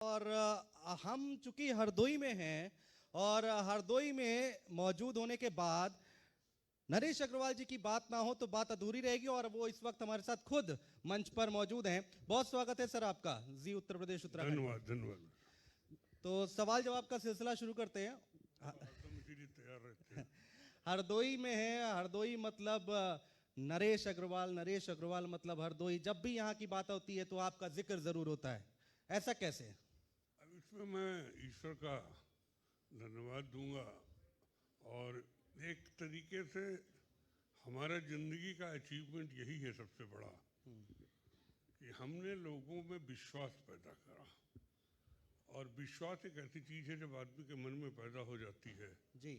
और हम चूंकि हरदोई में हैं और हरदोई में मौजूद होने के बाद नरेश अग्रवाल जी की बात ना हो तो बात अधूरी रहेगी और वो इस वक्त हमारे साथ खुद मंच पर मौजूद हैं। बहुत स्वागत है सर आपका जी उत्तर प्रदेश उत्तराखंड। धन्यवाद धन्यवाद। तो सवाल जवाब का सिलसिला शुरू करते हैं। एकदम इसीलिए तैयार रहते हैं। हरदोई में है, हरदोई मतलब नरेश अग्रवाल मतलब हरदोई। जब भी यहाँ की बात होती है तो आपका जिक्र जरूर होता है, ऐसा कैसे? अब इसमें मैं ईश्वर का धन्यवाद दूंगा और एक तरीके से हमारा जिंदगी का अचीवमेंट यही है सबसे बड़ा कि हमने लोगों में विश्वास पैदा करा। और विश्वास एक ऐसी चीज है जब आदमी के मन में पैदा हो जाती है जी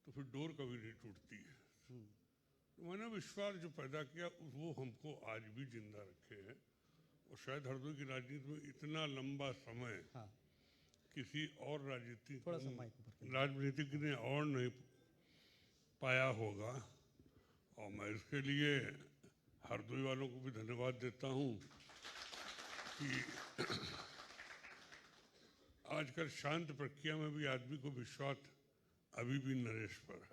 तो फिर डोर कभी नहीं टूटती है। तो मैंने विश्वास जो पैदा किया वो हमको आज भी जिंदा रखे हैं। और शायद हरदोई की राजनीति में इतना लंबा समय हाँ, किसी और थोड़ा सा माइक ऊपर करिए। राजनीतिक ने और नहीं पाया होगा। और मैं इसके लिए हरदोई वालों को भी धन्यवाद देता हूँ कि आजकल शांत प्रक्रिया में भी आदमी को विश्वास अभी भी नरेश पर है।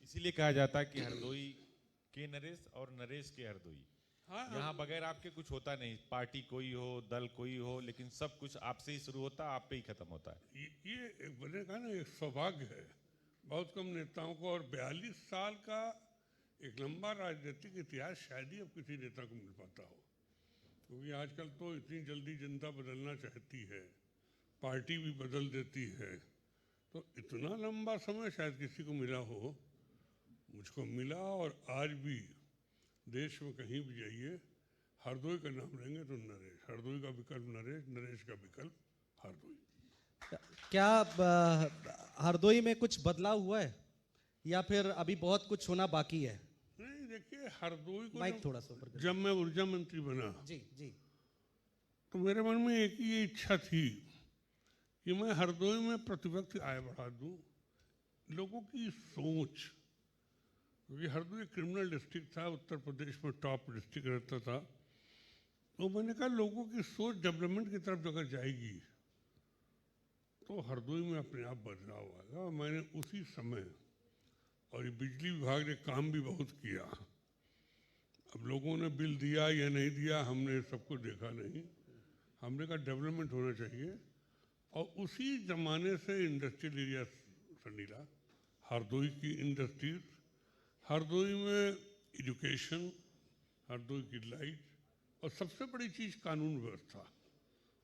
इसीलिए कहा जाता है कि हरदोई के नरेश और नरेश के हरदोई। हाँ यहाँ बगैर आपके कुछ होता नहीं, पार्टी कोई हो, दल कोई हो, लेकिन सब कुछ आपसे ही शुरू होता है, आप पे ही खत्म होता है। ये एक बने का ना एक सौभाग्य है बहुत कम नेताओं को। और 42 साल का एक लंबा राजनीतिक इतिहास शायद ही अब किसी नेता को मिल पाता हो, क्योंकि आजकल तो इतनी जल्दी जनता बदलना चाहती है, पार्टी भी बदल देती है। तो इतना लंबा समय शायद किसी को मिला हो, मुझको मिला। और आज भी देश में कहीं भी जाइए हरदोई का नाम लेंगे तो नरेश, हरदोई का विकल्प नरेश, नरेश का विकल्प हरदोई। क्या हरदोई में कुछ बदलाव हुआ है या फिर अभी बहुत कुछ होना बाकी है? नहीं देखिए, हरदोई को माइक थोड़ा सा ऊपर करिए। जब मैं ऊर्जा मंत्री बना जी जी तो मेरे मन में एक ही इच्छा थी कि मैं हरदोई में प्रतिपक्ष आय बढ़ा दूं, लोगों की सोच। क्योंकि हरदोई क्रिमिनल डिस्ट्रिक्ट था, उत्तर प्रदेश में टॉप डिस्ट्रिक्ट रहता था। तो मैंने कहा लोगों की सोच डेवलपमेंट की तरफ अगर जाएगी तो हरदोई में अपने आप बदलाव आएगा। और मैंने उसी समय, और ये बिजली विभाग ने काम भी बहुत किया। अब लोगों ने बिल दिया या नहीं दिया हमने सबको देखा नहीं, हमने कहा डेवलपमेंट होना चाहिए। और उसी जमाने से इंडस्ट्रियल एरिया सनीला, हरदोई की इंडस्ट्रीज, हरदोई में एजुकेशन, हरदोई की लाइट, और सबसे बड़ी चीज़ कानून व्यवस्था।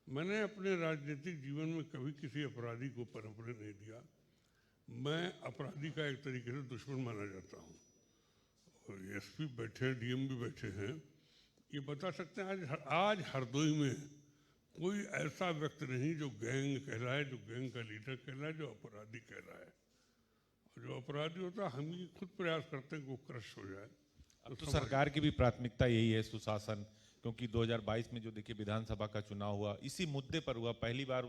मैंने अपने राजनीतिक जीवन में कभी किसी अपराधी को पनपने नहीं दिया। मैं अपराधी का एक तरीके से दुश्मन माना जाता हूँ। और एसपी बैठे हैं, डीएम भी बैठे हैं, ये बता सकते हैं आज हरदोई में कोई ऐसा व्यक्ति नहीं जो गैंग कहलाए, जो गैंग का लीडर कहलाए, जो अपराधी कहलाए। और जो अपराधी होता है हम ही खुद प्रयास करते हैं कि वो क्रश हो जाए। अब तो सरकार की भी प्राथमिकता यही है, सुशासन। क्योंकि 2022 में जो देखिए विधानसभा का चुनाव हुआ, इसी मुद्दे पर हुआ। पहली बार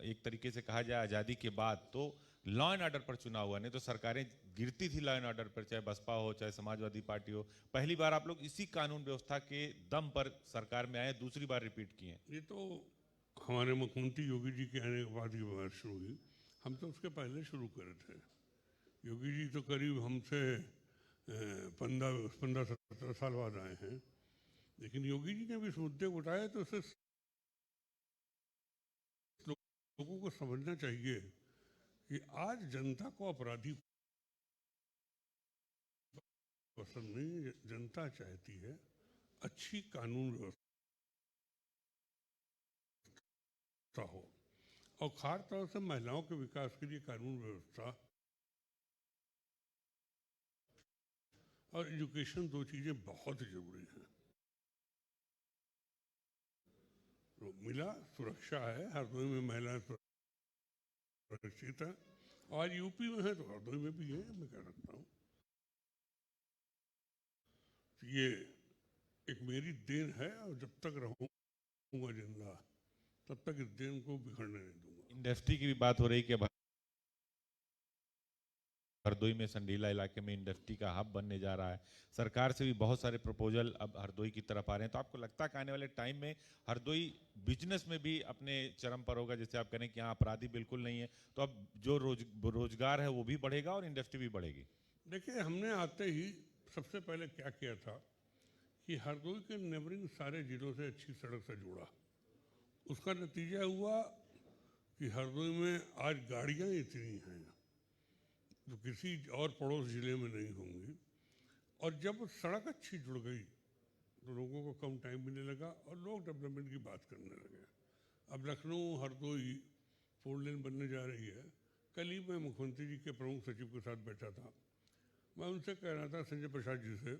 एक तरीके से कहा जाए आज़ादी के बाद तो लॉ एंड ऑर्डर पर चुनाव हुआ, नहीं तो सरकारें गिरती थी लॉ एंड ऑर्डर पर, चाहे बसपा हो चाहे समाजवादी पार्टी हो। पहली बार आप लोग इसी कानून व्यवस्था के दम पर सरकार में आए, दूसरी बार रिपीट किए। ये तो हमारे मुख्यमंत्री योगी जी के आने के बाद ये बात शुरू हुई, हम तो उसके पहले शुरू करे थे। योगी जी तो करीब हमसे 15-17 साल बाद आए हैं, लेकिन योगी जी ने भी इस मुद्दे को उठाया। तो उससे लोगों को समझना चाहिए कि आज जनता को अपराधी पसंद नहीं, जनता चाहती है अच्छी कानून व्यवस्था हो। और खास तौर से महिलाओं के विकास के लिए कानून व्यवस्था और एजुकेशन, दो चीजें बहुत जरूरी हैं। तो मिला, सुरक्षा है, हरदोई में महिलाएं सुरक्षित है। आज यूपी में है तो हरदोई में भी है, मैं कह सकता हूँ। तो ये एक मेरी देन है और जब तक रहूंगा जिंदा तब तक इस देन को बिखरने नहीं दूंगा। इंडस्ट्री की भी बात हो रही कि हरदोई में संडीला इलाके में इंडस्ट्री का हब बनने जा रहा है। सरकार से भी बहुत सारे प्रपोजल अब हरदोई की तरफ आ रहे हैं। तो आपको लगता है कि आने वाले टाइम में हरदोई बिजनेस में भी अपने चरम पर होगा? जैसे आप कह रहे हैं कि यहाँ अपराधी बिल्कुल नहीं है, तो अब जो रोजगार है वो भी बढ़ेगा और इंडस्ट्री भी बढ़ेगी। देखिए, हमने आते ही सबसे पहले क्या किया था कि हरदोई के नेबरिंग सारे जिलों से अच्छी सड़क से जोड़ा। उसका नतीजा हुआ कि हरदोई में आज गाड़ियाँ इतनी हैं जो किसी और पड़ोस जिले में नहीं होंगी। और जब सड़क अच्छी जुड़ गई तो लोगों को कम टाइम मिलने लगा और लोग डेवलपमेंट की बात करने लगे। अब लखनऊ हरदोई 4 लेन बनने जा रही है। कल ही मैं मुख्यमंत्री जी के प्रमुख सचिव के साथ बैठा था। मैं उनसे कह रहा था, संजय प्रसाद जी से,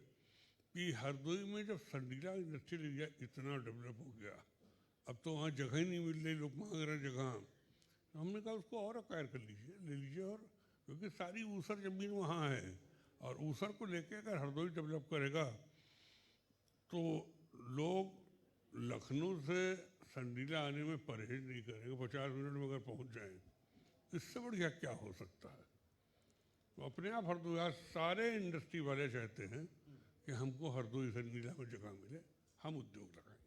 कि हरदोई में जब संडीला इंडस्ट्रियल एरिया इतना डेवलप हो गया, अब तो वहाँ जगह ही नहीं मिल रही, लोग मांग रहे जगह। तो हमने कहा उसको और अक्वायर कर लीजिए, ले लीजिए। और क्योंकि सारी ऊसर ज़मीन वहाँ है और ऊसर को लेके अगर हरदोई डेवलप करेगा तो लोग लखनऊ से संडीला आने में परहेज नहीं करेंगे। 50 मिनट में अगर पहुँच जाएँ, इससे बढ़िया क्या हो सकता है। तो अपने आप हरदोई, आज सारे इंडस्ट्री वाले चाहते हैं कि हमको हरदोई संडीला में जगह मिले, हम उद्योग लगाएंगे।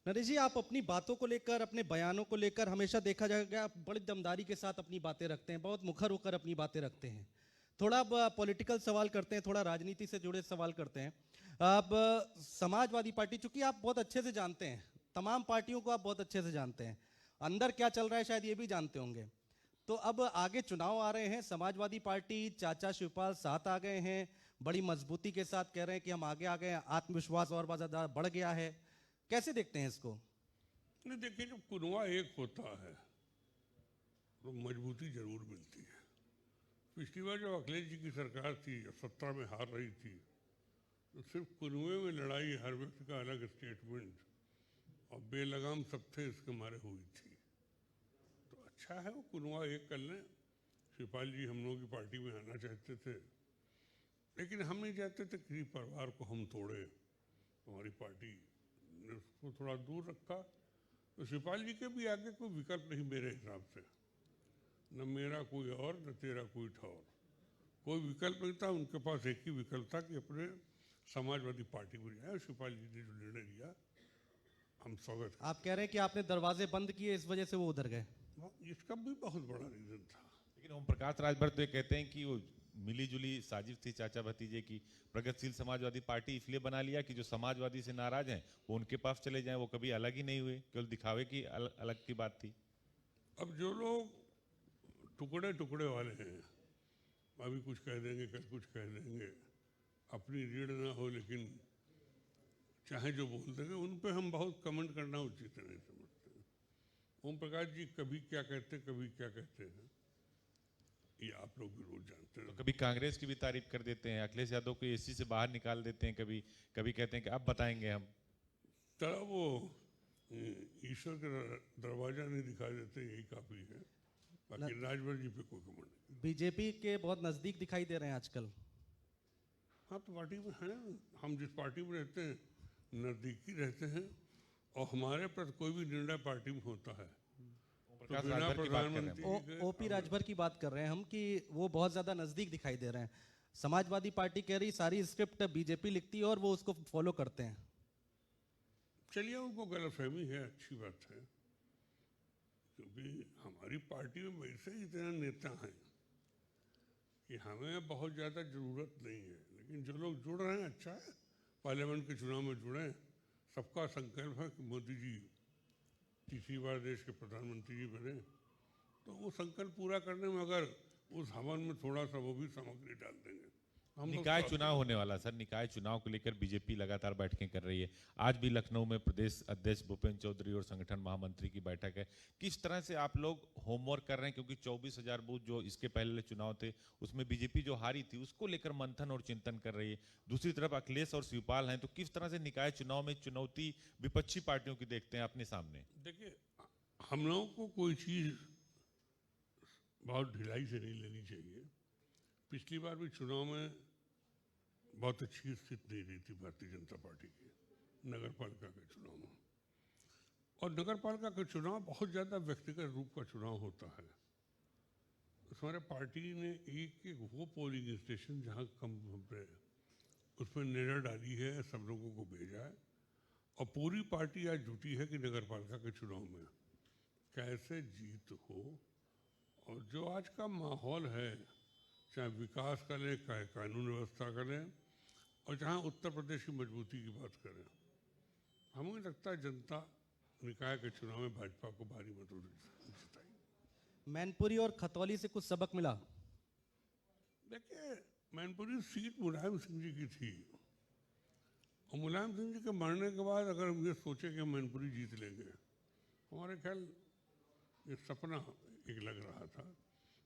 नरेश जी, आप अपनी बातों को लेकर, अपने बयानों को लेकर हमेशा देखा जाएगा आप बड़ी दमदारी के साथ अपनी बातें रखते हैं, बहुत मुखर होकर अपनी बातें रखते हैं। थोड़ा पॉलिटिकल सवाल करते हैं, थोड़ा राजनीति से जुड़े सवाल करते हैं। अब समाजवादी पार्टी, चूंकि आप बहुत अच्छे से जानते हैं, तमाम पार्टियों को आप बहुत अच्छे से जानते हैं, अंदर क्या चल रहा है शायद ये भी जानते होंगे। तो अब आगे चुनाव आ रहे हैं, समाजवादी पार्टी चाचा शिवपाल साथ आ गए हैं, बड़ी मजबूती के साथ कह रहे हैं कि हम आगे आ गए हैं, आत्मविश्वास और ज़्यादा बढ़ गया है। कैसे देखते हैं इसको? नहीं, देखिए, जब कुनवा एक होता है तो मजबूती जरूर मिलती है। पिछली बार जब अखिलेश जी की सरकार थी, जब सत्ता में हार रही थी, तो सिर्फ कुनवे में लड़ाई, हर व्यक्ति का अलग स्टेटमेंट और बेलगाम सब थे, इसके मारे हुई थी। तो अच्छा है वो कुनवा एक कर लें। शिवपाल जी हम लोगों की पार्टी में आना चाहते थे, लेकिन हम नहीं चाहते थे किसी परिवार को हम तोड़े। हमारी पार्टी ने उसको थोड़ा दूर रखा। तो शिवपाल जी के भी आगे कोई विकल्प नहीं मेरे हिसाब से, न मेरा कोई और, न तेरा कोई ठौर। कोई विकल्प नहीं था, उनके पास एक ही विकल्प था कि अपने समाजवादी पार्टी में जाए। शिवपाल जी ने जो निर्णय लिया, हम स्वागत। आप कह रहे हैं कि आपने दरवाजे बंद किए, इस वजह से वो उधर गए। इसका भी बहुत बड़ा रीजन था। लेकिन ओम प्रकाश राजभर तो ये कहते हैं कि वो मिली जुली साजिश थी चाचा भतीजे की। प्रगतिशील समाजवादी पार्टी इसलिए बना लिया कि जो समाजवादी से नाराज हैं वो उनके पास चले जाएं, वो कभी अलग ही नहीं हुए, केवल दिखावे की अलग की बात थी। अब जो लोग टुकड़े टुकड़े वाले हैं, अभी कुछ कह देंगे, कल कुछ कह देंगे, अपनी रीढ़ ना हो लेकिन चाहे जो बोल देंगे, उन पे हम बहुत कमेंट करना उचित नहीं समझते। ओम प्रकाश जी कभी क्या कहते, कभी क्या कहते हैं, ये आप लोग भी रोज जानते हैं। तो कभी कांग्रेस की भी तारीफ कर देते हैं, अखिलेश यादव को एसी से बाहर निकाल देते हैं, कभी कभी कहते हैं कि अब बताएंगे हम। तरह वो ईश्वर का दरवाजा नहीं दिखा देते, यही काफी है। बाकी राजभर जी पे कोई कमेंट नहीं। बीजेपी के बहुत नजदीक दिखाई दे रहे हैं आजकल। हाँ, तो पार्टी में है, हम जिस पार्टी में रहते हैं नजदीकी रहते हैं, और हमारे पर कोई भी निर्णय पार्टी में होता है तो बिना प्रधानमंत्री ओपी राजभर की बात कर रहे हैं हम, कि वो बहुत ज्यादा नजदीक दिखाई दे रहे हैं। समाजवादी पार्टी कह रही सारी स्क्रिप्ट बीजेपी लिखती है और वो उसको फॉलो करते हैं। चलिए, उनको गलतफहमी है, अच्छी बात है, क्योंकि हमारी पार्टी में वैसे ही इतने नेता हैं कि हमें बहुत ज़्यादा ज़रूरत नहीं है। लेकिन जो लोग जुड़ रहे हैं, अच्छा है, पार्लियामेंट के चुनाव में जुड़े। सबका संकल्प है कि मोदी जी तीसरी बार देश के प्रधानमंत्री जी बने, तो वो संकल्प पूरा करने में अगर उस हवन में थोड़ा सा वो भी सामग्री डाल देंगे। निकाय चुनाव होने वाला सर, निकाय चुनाव को लेकर बीजेपी लगातार बैठकें कर रही है। आज भी लखनऊ में प्रदेश अध्यक्ष भूपेंद्र चौधरी और संगठन महामंत्री की बैठक है। किस तरह से आप लोग होमवर्क कर रहे हैं, क्योंकि 24,000 बूथ जो इसके पहले चुनाव थे उसमें बीजेपी जो हारी थी उसको लेकर मंथन और चिंतन कर रही है। दूसरी तरफ अखिलेश और शिवपाल हैं, तो किस तरह से निकाय चुनाव में चुनौती विपक्षी पार्टियों की देखते हैं अपने सामने? देखिए, हम लोगों को कोई चीज़ बहुत ढिलाई से नहीं लेनी चाहिए। पिछली बार भी चुनाव में बहुत अच्छी स्थिति नहीं रही थी भारतीय जनता पार्टी की नगर पालिका के चुनाव में। और नगर पालिका का चुनाव बहुत ज़्यादा व्यक्तिगत रूप का चुनाव होता है। हमारे पार्टी ने एक एक वो पोलिंग स्टेशन जहाँ कम पे उसमें नज़र डाली है, सब लोगों को भेजा है और पूरी पार्टी आज जुटी है कि नगर पालिका के चुनाव में कैसे जीत हो। और जो आज का माहौल है, चाहे विकास का लें, चाहे कानून व्यवस्था का लें, और जहाँ उत्तर प्रदेश की मजबूती की बात करें, हमें लगता है जनता निकाय के चुनाव में भाजपा को भारी मतों से जिताई। मैनपुरी और खतौली से कुछ सबक मिला? देखिए, मैनपुरी सीट मुलायम सिंह जी की थी और मुलायम सिंह जी के मरने के बाद अगर हम ये सोचे कि हम मैनपुरी जीत लेंगे, हमारे ख्याल ये सपना एक लग रहा था।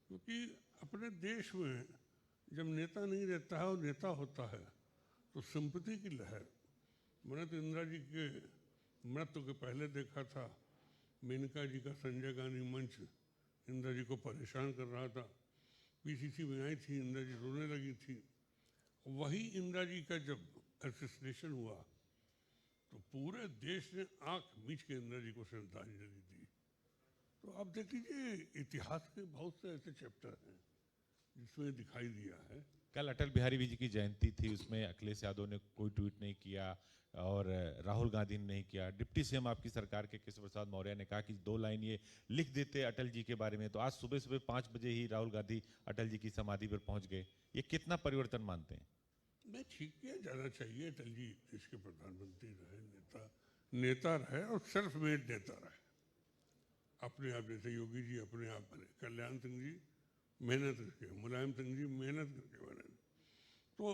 क्योंकि अपने देश में जब नेता नहीं रहता है और नेता होता है तो सिंपैथी की लहर, मैंने तो इंदिरा जी के मृत्यु के पहले देखा था, मेनका जी का संजय गांधी मंच इंदिरा जी को परेशान कर रहा था, पीसीसी में आई थी, इंदिरा जी रोने लगी थी। वही इंदिरा जी का जब असैसिनेशन हुआ तो पूरे देश ने आंख मीच के इंदिरा जी को श्रद्धांजलि दी। तो आप देख लीजिए, इतिहास के बहुत से ऐसे चैप्टर हैं जिसमें दिखाई दिया है। कल अटल बिहारी जी की जयंती थी, उसमें अखिलेश यादव ने कोई ट्वीट नहीं किया और राहुल गांधी ने नहीं किया। डिप्टी सीएम आपकी सरकार के केशव प्रसाद मौर्य ने कहा कि 2 लाइन ये लिख देते अटल जी के बारे में, तो आज सुबह सुबह 5 बजे ही राहुल गांधी अटल जी की समाधि पर पहुंच गए। ये कितना परिवर्तन मानते हैं? मैं ठीक किया जाना चाहिए। अटल जी देश के प्रधानमंत्री रहे, नेता रहे और सेल्फ मेड नेता रहे अपने आप। जैसे योगी जी अपने आप बने, कल्याण सिंह जी मेहनत करके, मुलायम सिंह जी मेहनत करके बने। तो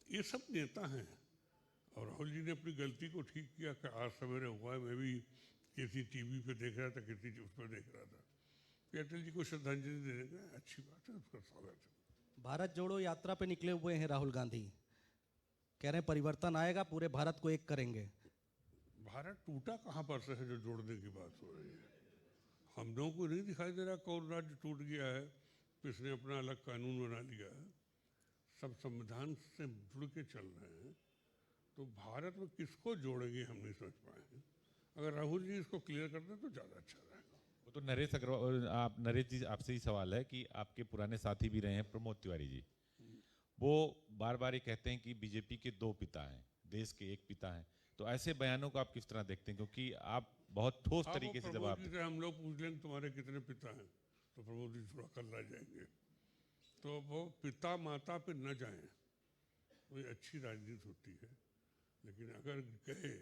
ये सब नेता हैं और राहुल जी ने अपनी गलती को ठीक किया कि आज सवेरे हुआ है, मैं भी किसी टीवी पे देख रहा था, किसी उस पर देख रहा था कि अटल जी को श्रद्धांजलि देने का अच्छी बात है, उसका स्वागत है। भारत जोड़ो यात्रा पे निकले हुए हैं राहुल गांधी, कह रहे हैं परिवर्तन आएगा, पूरे भारत को एक करेंगे। भारत टूटा कहाँ पर से है जो जोड़ने की बात हो रही है? हम लोगों को नहीं दिखाई दे रहा कौन राज्य टूट गया है, किसने अपना अलग कानून बना लिया है। सब संविधान से जुड़ के चल रहे हैं, तो भारत में किसको जोड़ेंगे हम नहीं समझ पाए हैं। अगर राहुल जी इसको क्लियर कर दें तो ज़्यादा अच्छा रहेगा। वो तो नरेश अग्रवाल, नरेश जी आपसे ही सवाल है कि आपके पुराने साथी भी रहे हैं प्रमोद तिवारी जी, वो बार बार ये कहते हैं कि बीजेपी के 2 पिता हैं, देश के एक पिता हैं। तो ऐसे बयानों को आप किस तरह देखते हैं? क्योंकि आप बहुत ठोस तरीके से जवाब दें। हम लोग पूछ लेंगे तुम्हारे कितने पिता हैं, तो प्रमोद जी थोड़ा कल्ला जाएंगे। तो वो पिता माता पे न जाएं, वो अच्छी राजनीति होती है। लेकिन अगर कहे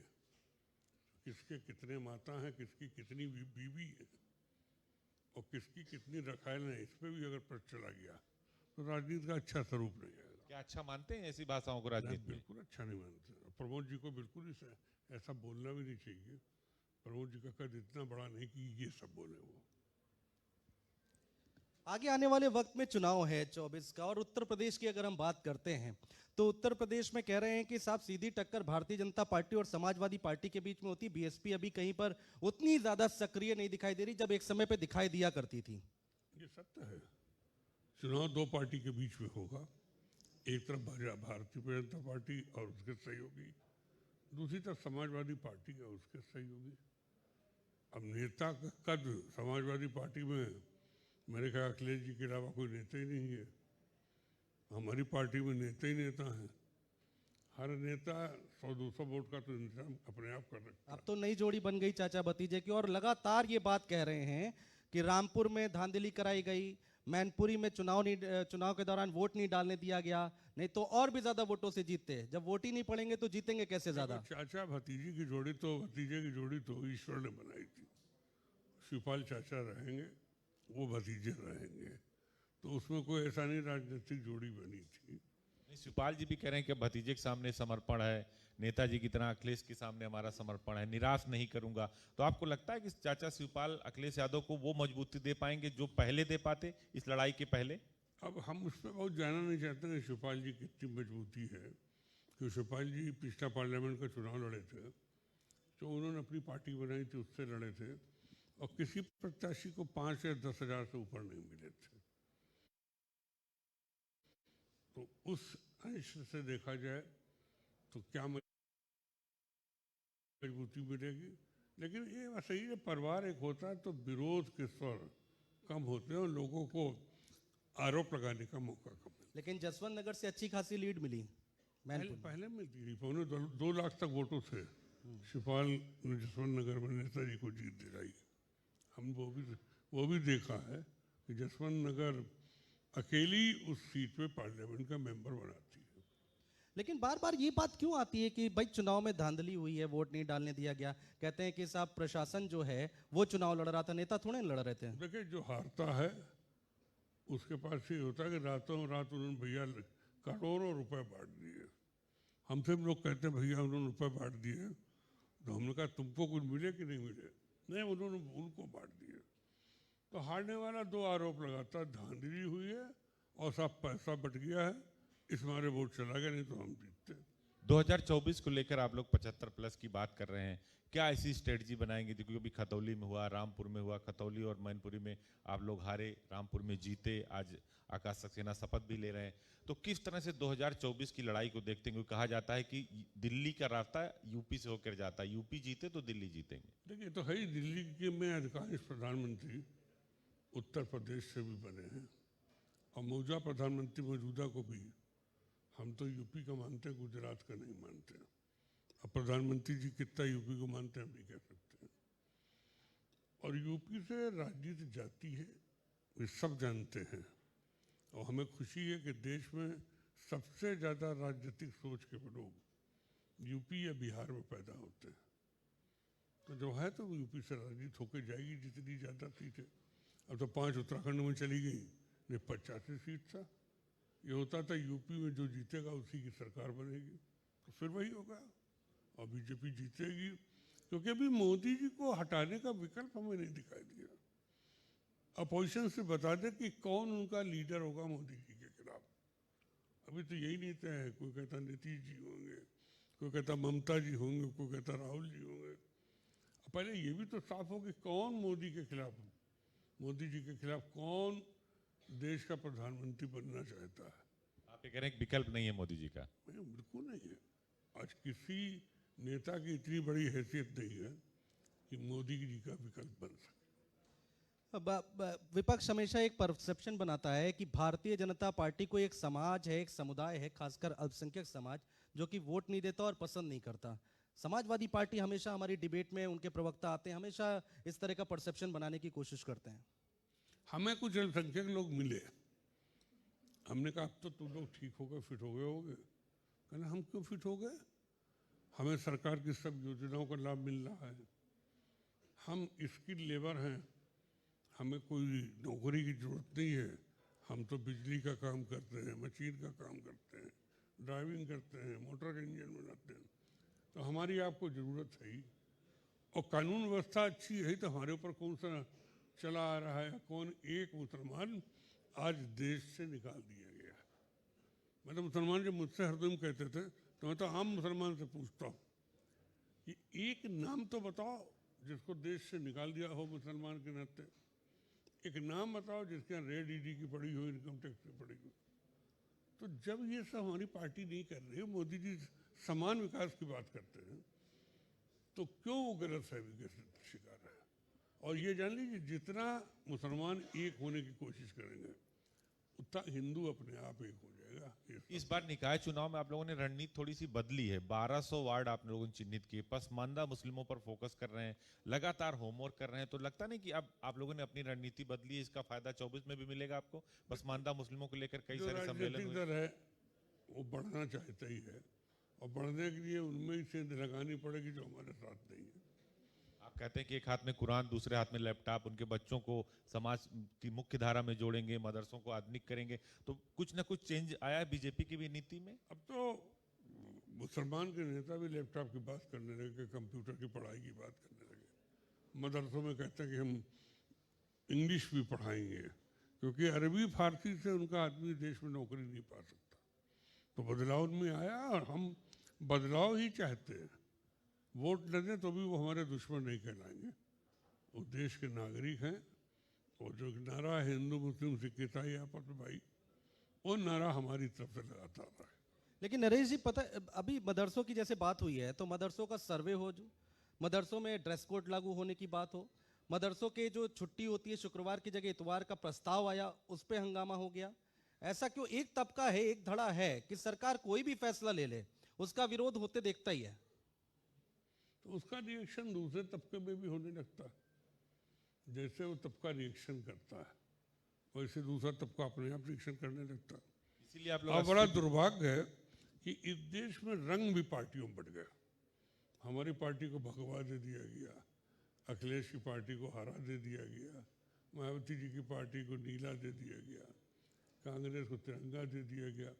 किसके कितने माता हैं, किसकी कितनी बीवी है और किसकी कितनी रखायल है, इस पर भी अगर प्रश्न चला गया तो राजनीति का अच्छा स्वरूप नहीं आएगा। क्या अच्छा मानते हैं ऐसी भाषाओं को राजनीति में? बिल्कुल अच्छा नहीं मानते। प्रमोद जी को बिल्कुल ही ऐसा बोलना भी नहीं चाहिए। प्रमोद जी का कद इतना बड़ा नहीं कि ये सब बोले वो। आगे आने वाले वक्त में चुनाव है 24 का, और उत्तर प्रदेश की अगर हम बात करते हैं तो उत्तर प्रदेश में कह रहे हैं कि साहब सीधी टक्कर भारतीय जनता पार्टी और समाजवादी पार्टी के बीच में होती। बीएसपी अभी कहीं पर उतनी ज्यादा सक्रिय नहीं दिखाई दे रही जब एक समय पे दिखाई दिया करती थी। ये सत्य है। चुनाव 2 पार्टी के बीच में होगा, एक तरफ भारतीय जनता पार्टी और उसके सहयोगी, दूसरी तरफ समाजवादी पार्टी और उसके सहयोगी। अब नेता का कद समाजवादी पार्टी में मेरे ख्याल अखिलेश जी के अलावा कोई नेता ही नहीं है। हमारी पार्टी में नेता ही नेता हैं। हर नेता 100-200 वोट का तो इंतजाम अपने आप कर सकता है। अब तो नई जोड़ी बन गई चाचा भतीजे की, और लगातार ये बात कह रहे हैं कि रामपुर में धांधली कराई गई, मैनपुरी में चुनाव के दौरान वोट नहीं डालने दिया गया, नहीं तो और भी ज्यादा वोटों से जीतते। जब वोट ही नहीं पड़ेंगे तो जीतेंगे कैसे ज्यादा? चाचा भतीजे की जोड़ी तो ईश्वर ने बनाई थी। शिवपाल चाचा रहेंगे, वो भतीजे रहेंगे, तो उसमें कोई ऐसा नहीं राजनीतिक जोड़ी बनी थी। नहीं, शिवपाल जी भी कह रहे हैं कि भतीजे के सामने समर्पण है, नेताजी की तरह अखिलेश के सामने हमारा समर्पण है, निराश नहीं करूंगा। तो आपको लगता है कि चाचा शिवपाल अखिलेश यादव को वो मजबूती दे पाएंगे जो पहले दे पाते इस लड़ाई के पहले? अब हम उस पर बहुत जाना नहीं चाहते कि शिवपाल जी कितनी मजबूती है, क्योंकि शिवपाल जी पिछला पार्लियामेंट का चुनाव लड़े थे, तो उन्होंने अपनी पार्टी बनाई थी, उससे लड़े थे और किसी प्रत्याशी को 5 या 10 हज़ार से ऊपर नहीं मिले थे। तो उस अंश से देखा जाए तो क्या मजबूती मिलेगी। लेकिन ये सही है, परिवार एक होता है तो विरोध के स्वर कम होते हैं और लोगों को आरोप लगाने का मौका कम मिला। लेकिन जसवंत नगर से अच्छी खासी लीड मिली मैनपुर में। पहले मिलती थी, 2 लाख तक वोटों से शिवपाल ने जसवंत नगर में नेताजी को जीत दिलाई। हम वो भी देखा है कि जसवंत नगर अकेली उस सीट पे पार्लियामेंट का मेंबर बनाती है। लेकिन बार बार ये बात क्यों आती है कि भाई चुनाव में धांधली हुई है, वोट नहीं डालने दिया गया? कहते हैं कि साहब प्रशासन जो है वो चुनाव लड़ रहा था, नेता थोड़े लड़ रहे थे। देखिए, जो हारता है उसके पास ये होता है कि रातों रात उन्होंने भैया करोड़ों रुपए बांट दिए। हमसे भी लोग कहते हैं भैया उन्होंने रुपए बांट दिए, तो हमने कहा तुमको कुछ मिले कि नहीं मिले? नहीं, उन्होंने उनको बांट दिए। तो हारने वाला 2 आरोप लगाता, धांधली हुई है और सब पैसा बट गया है, इस मारे वोट चला गया, नहीं तो हम जीतते। 2024 को लेकर आप लोग 75 प्लस की बात कर रहे हैं, क्या ऐसी स्ट्रेटजी बनाएंगे? क्योंकि अभी खतौली में हुआ, रामपुर में हुआ, खतौली और मैनपुरी में आप लोग हारे, रामपुर में जीते, आज आकाश सक्सेना शपथ भी ले रहे हैं। तो किस तरह से 2024 की लड़ाई को देखते हैं? क्योंकि कहा जाता है कि दिल्ली का रास्ता यूपी से होकर जाता है, यूपी जीते तो दिल्ली जीतेंगे। देखिए, तो है ही, दिल्ली के में अधिकांश प्रधानमंत्री उत्तर प्रदेश से भी बने हैं, और मौजूदा प्रधानमंत्री मौजूदा को भी हम तो यूपी का मानते हैं, गुजरात का नहीं मानते। अब प्रधानमंत्री जी कितना यूपी को मानते हैं हम नहीं कह सकते हैं। और यूपी से राजनीति जाती है, ये सब जानते हैं। और हमें खुशी है कि देश में सबसे ज़्यादा राजनीतिक सोच के लोग यूपी या बिहार में पैदा होते हैं। तो जो है तो यूपी से राजनीति होकर जाएगी, जितनी ज़्यादा सीटें। अब तो 5 उत्तराखंड में चली गई, नहीं 85 सीट था। ये होता था यूपी में जो जीतेगा उसी की सरकार बनेगी, तो फिर वही होगा और बीजेपी जीतेगी। क्योंकि अभी मोदी जी को हटाने का विकल्प हमें नहीं दिखाई दिया। अपोजिशन से बता दे कि कौन उनका लीडर होगा मोदी जी के खिलाफ। अभी तो यही नहीं तय है, कोई कहता नीतीश जी होंगे, कोई कहता ममता जी होंगे, कोई कहता राहुल जी होंगे। पहले ये भी तो साफ हो कि कौन मोदी के खिलाफ, मोदी जी के खिलाफ कौन देश का प्रधानमंत्री बनना चाहता है। आप ये कह रहे हैं कि विकल्प नहीं है मोदी जी का? नहीं, बिल्कुल नहीं है। आज किसी नेता की इतनी बड़ी हैसियत नहीं है कि मोदी जी का विकल्प बन सके। विपक्ष हमेशा एक परसेप्शन बनाता है कि भारतीय जनता पार्टी को एक समाज है, एक समुदाय है, खासकर अल्पसंख्यक समाज, जो कि वोट नहीं देता और पसंद नहीं करता। समाजवादी पार्टी हमेशा हमारी डिबेट में उनके प्रवक्ता आते हैं, हमेशा इस तरह का परसेप्शन बनाने की कोशिश करते हैं। हमें कुछ अल्पसंख्यक लोग मिले, हमने कहा अब तो तुम लोग ठीक हो गए, फिट हो गए होगे। कहना हम क्यों फिट हो गए? हमें सरकार की सब योजनाओं का लाभ मिल रहा है, हम स्किल लेबर हैं, हमें कोई नौकरी की जरूरत नहीं है। हम तो बिजली का काम करते हैं, मशीन का काम करते हैं, ड्राइविंग करते हैं, मोटर का इंजन बनाते हैं, तो हमारी आपको ज़रूरत है ही। और कानून व्यवस्था अच्छी है तो हमारे ऊपर कौन सा चला आ रहा है? कौन एक मुसलमान आज देश से निकाल दिया गया है। मैं तो मुसलमान जब मुझसे हरदम कहते थे तो मैं तो आम मुसलमान से पूछता हूँ कि एक नाम तो बताओ जिसको देश से निकाल दिया हो मुसलमान के नाते। एक नाम बताओ जिसके यहाँ रेड ईडी की पड़ी हो, इनकम टैक्स की पड़ी हो। तो जब ये सब हमारी पार्टी नहीं कर रही है, मोदी जी समान विकास की बात करते हैं, तो क्यों वो गलतफहमी के शिकार है? और ये जान लीजिए, जितना मुसलमान एक होने की कोशिश करेंगे उतना हिंदू अपने आप एक हो जाएगा। इस बार निकाय चुनाव में आप लोगों ने रणनीति थोड़ी सी बदली है। 1200 वार्ड आप लोगों ने चिन्हित किए, पसमानदा मुस्लिमों पर फोकस कर रहे हैं, लगातार होमवर्क कर रहे हैं। तो लगता नहीं कि अब आप लोगों ने अपनी रणनीति बदली है, इसका फायदा 24 में भी मिलेगा आपको? पसमानदा मुस्लिमों को लेकर कई सारे सम्मेलन हुए। दल है वो बढ़ना चाहता ही है, और बढ़ने के लिए उनमें ही सेंध लगानी पड़ेगी जो हमारे साथ नहीं है। आप कहते हैं कि एक हाथ में कुरान, दूसरे हाथ में लैपटॉप, उनके बच्चों को समाज की मुख्य धारा में जोड़ेंगे, मदरसों को आधुनिक करेंगे, तो कुछ ना कुछ चेंज आया है बीजेपी की भी नीति में? अब तो मुसलमान के नेता भी लैपटॉप की बात करने लगे, कंप्यूटर की पढ़ाई की बात करने लगे। मदरसों में कहते हैं कि हम इंग्लिश भी पढ़ाएंगे, क्योंकि अरबी फारसी से उनका आदमी देश में नौकरी नहीं पा सकता। तो बदलाव उनमें आया, और हम बदलाव ही चाहते हैं। वोट न दें तो भी वो हमारे दुश्मन नहीं कहलाएंगे, वो देश के नागरिक हैं। और जो नारा है हिंदू मुस्लिम सिख ईसाई आपस में भाई, वो नारा हमारी तरफ से लगातार रहा है। लेकिन नरेश जी, पता अभी मदरसों की जैसे बात हुई है, तो मदरसों का सर्वे हो, जो मदरसों में ड्रेस कोड लागू होने की बात हो, मदरसों के जो छुट्टी होती है शुक्रवार की जगह इतवार का प्रस्ताव आया, उस पे हंगामा हो गया। ऐसा क्यों? एक तबका है, एक धड़ा है कि सरकार कोई भी फैसला ले ले उसका विरोध होते देखता ही है। तो उसका रिएक्शन दूसरे तबके में भी होने लगता है। जैसे वो तबका रिएक्शन करता है वैसे दूसरा तबका अपने आप रिएक्शन करने लगता है। इसीलिए आप और लोग बड़ा दुर्भाग्य है कि इस देश में रंग भी पार्टियों में बढ़ गया। हमारी पार्टी को भगवा दे दिया गया, अखिलेश की पार्टी को हरा दे दिया गया, मायावती जी की पार्टी को नीला दे दिया गया, कांग्रेस को तिरंगा दे दिया गया।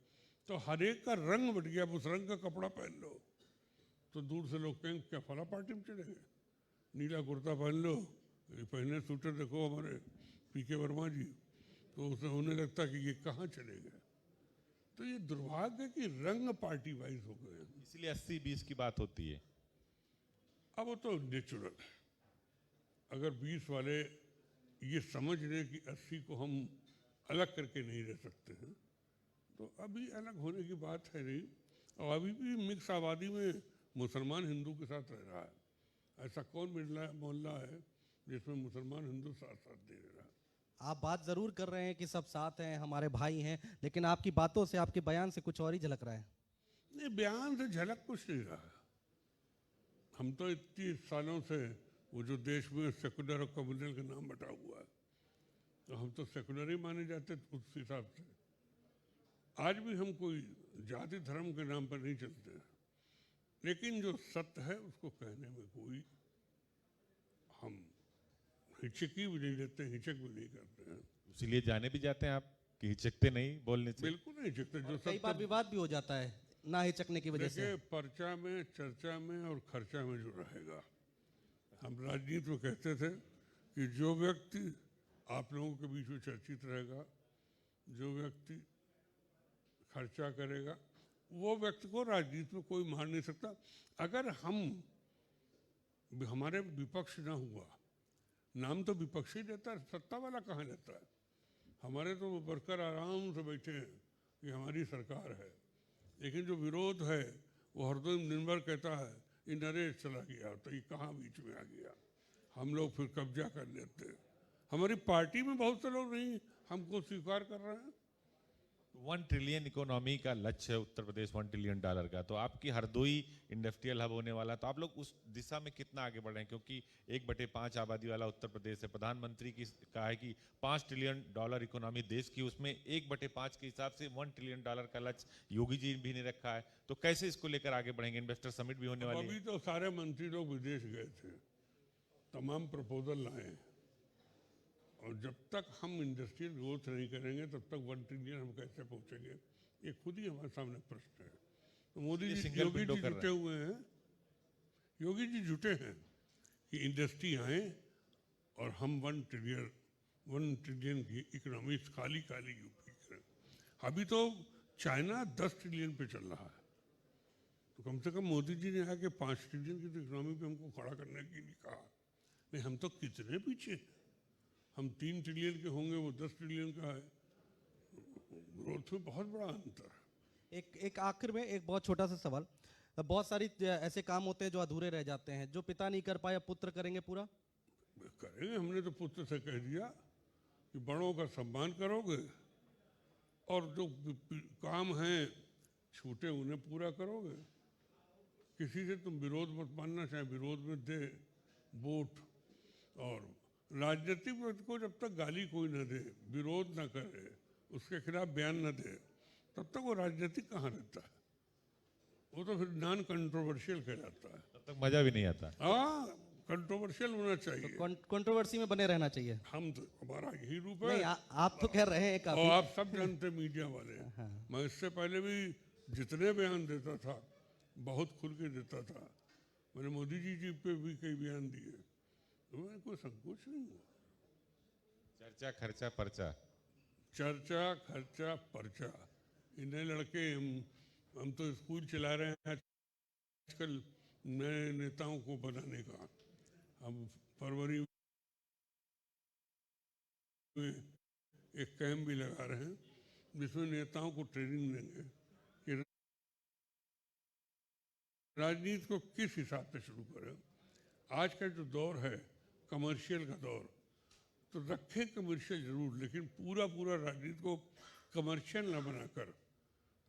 तो हर एक का रंग बढ़ गया। अब उस रंग का कपड़ा पहन लो तो दूर से लोग कहेंगे क्या फला पार्टी में चले गए। नीला कुर्ता पहन लो, ये पहले शूटर देखो हमारे पीके वर्मा जी, तो उसे होने लगता कि ये कहाँ चले गए। तो ये दुर्भाग्य है कि रंग पार्टी वाइज हो गए हैं। इसीलिए 80-20 की बात होती है। अब वो तो नेचुरल है। अगर 20 वाले ये समझ लें कि 80 को हम अलग करके नहीं रह सकते हैं तो अभी अलग होने की बात है नहीं। और अभी भी मिक्स आबादी में मुसलमान हिंदू के साथ रह रहा है। ऐसा कौन मोहल्ला है जिसमें मुसलमान हिंदू साथ साथ दे रहा है। आप बात जरूर कर रहे हैं कि सब साथ हैं, हमारे भाई हैं, लेकिन आपकी बातों से, आपके बयान से कुछ और ही झलक रहा है। नहीं, बयान से झलक कुछ नहीं रहा है। हम तो इतने सालों से वो जो देश में सेकुलर और कम्युनल का नाम बटा हुआ है तो हम तो सेकुलर ही माने जाते उस हिसाब से। आज भी हम कोई जाति धर्म के नाम पर नहीं चलते हैं, लेकिन जो सत्य है उसको कहने में कोई हम हिचकी भी नहीं लेते, हिचक भी नहीं करते हैं। इसीलिए जाने भी जाते हैं आप कि हिचकते नहीं बोलने से। बिल्कुल नहीं हिचकते। जो कई बार विवाद भी हो जाता है ना हिचकने की वजह से। देखिए, पर्चा में, चर्चा में और खर्चा में जो रहेगा, हम राजनीति में कहते थे कि जो व्यक्ति आप लोगों के बीच में चर्चित रहेगा, जो व्यक्ति खर्चा करेगा, वो व्यक्ति को राजनीति में कोई मार नहीं सकता। अगर हमारे विपक्ष ना हुआ, नाम तो विपक्ष ही देता है, सत्ता वाला कहाँ लेता है। हमारे तो वर्कर आराम से बैठे हैं कि हमारी सरकार है, लेकिन जो विरोध है वो हरदम दिन भर कहता है ये नरेश चला गया तो ये कहाँ बीच में आ गया। हम लोग फिर कब्जा कर लेते हैं। हमारी पार्टी में बहुत से लोग नहीं हमको स्वीकार कर रहे हैं। 1 ट्रिलियन इकोनॉमी का लक्ष्य है उत्तर प्रदेश, $1 ट्रिलियन का। तो आपकी हरदोई इंडस्ट्रियल हब होने वाला, तो आप लोग उस दिशा में कितना आगे बढ़ रहे हैं? क्योंकि 1/5 आबादी वाला उत्तर प्रदेश है। प्रधानमंत्री की कहा है कि $5 ट्रिलियन इकोनॉमी देश की, उसमें 1/5 के हिसाब से $1 ट्रिलियन का लक्ष्य योगी जी भी ने रखा है। तो कैसे इसको लेकर आगे बढ़ेंगे? इन्वेस्टर समिट भी होने वाली है। अभी तो सारे मंत्री लोग विदेश गए थे, तमाम प्रपोजल लाए, और जब तक हम इंडस्ट्रियल ग्रोथ नहीं करेंगे तब तक 1 ट्रिलियन हम कैसे पहुंचेंगे, ये खुद ही हमारे सामने प्रश्न है। तो योगी जी जुटे हुए हैं, योगी जी जुटे हैं कि इंडस्ट्री आए और हम 1 ट्रिलियन की इकोनॉमी खाली यूपी करें। अभी तो चाइना 10 ट्रिलियन पे चल रहा है, तो कम से कम मोदी जी ने आके 5 ट्रिलियन की तो इकोनॉमी पे हमको खड़ा करने के लिए कहा। नहीं, हम तो कितने पीछे हैं। हम 3 ट्रिलियन के होंगे, वो 10 ट्रिलियन का है। ग्रोथ में बहुत बड़ा अंतर है। एक आखिर में एक बहुत छोटा सा सवाल। बहुत सारी ऐसे काम होते हैं जो अधूरे रह जाते हैं, जो पिता नहीं कर पाया पुत्र करेंगे पूरा। करेंगे। हमने तो पुत्र से कह दिया कि बड़ों का सम्मान करोगे और जो काम हैं छूटे उन्हें पूरा करोगे। किसी से तुम विरोध मत मानना, चाहे विरोध में दे वोट। और राजनीतिक व्यक्ति को जब तक गाली कोई न दे, विरोध न करे, उसके खिलाफ बयान न दे, तब तक वो राजनीतिक कहाँ रहता है। वो तो फिर नॉन कंट्रोवर्शियल कहलाता है। तब तक मजा भी नहीं आता। हाँ, कंट्रोवर्शियल होना चाहिए। कंट्रोवर्सी में बने रहना चाहिए। हम तो, हमारा यही रूप है। नहीं, आप तो कह रहे हैं काफी। और आप सब जानते मीडिया वाले, मैं इससे पहले भी जितने बयान देता था बहुत खुल के देता था। मैंने मोदी जी पे भी कई बयान दिए, तो मैंने कोई संकोच नहीं हुआ। चर्चा, खर्चा, पर्चा। चर्चा, खर्चा, पर्चा, इन्हें लड़के हम तो स्कूल चला रहे हैं आजकल नए नेताओं को बनाने का। हम फरवरी में एक कैंप भी लगा रहे हैं जिसमें नेताओं को ट्रेनिंग देंगे कि राजनीति को किस हिसाब से शुरू करें। आज का जो दौर है कमर्शियल का दौर, तो रखें कमर्शियल जरूर, लेकिन पूरा पूरा राजनीति को कमर्शियल न बनाकर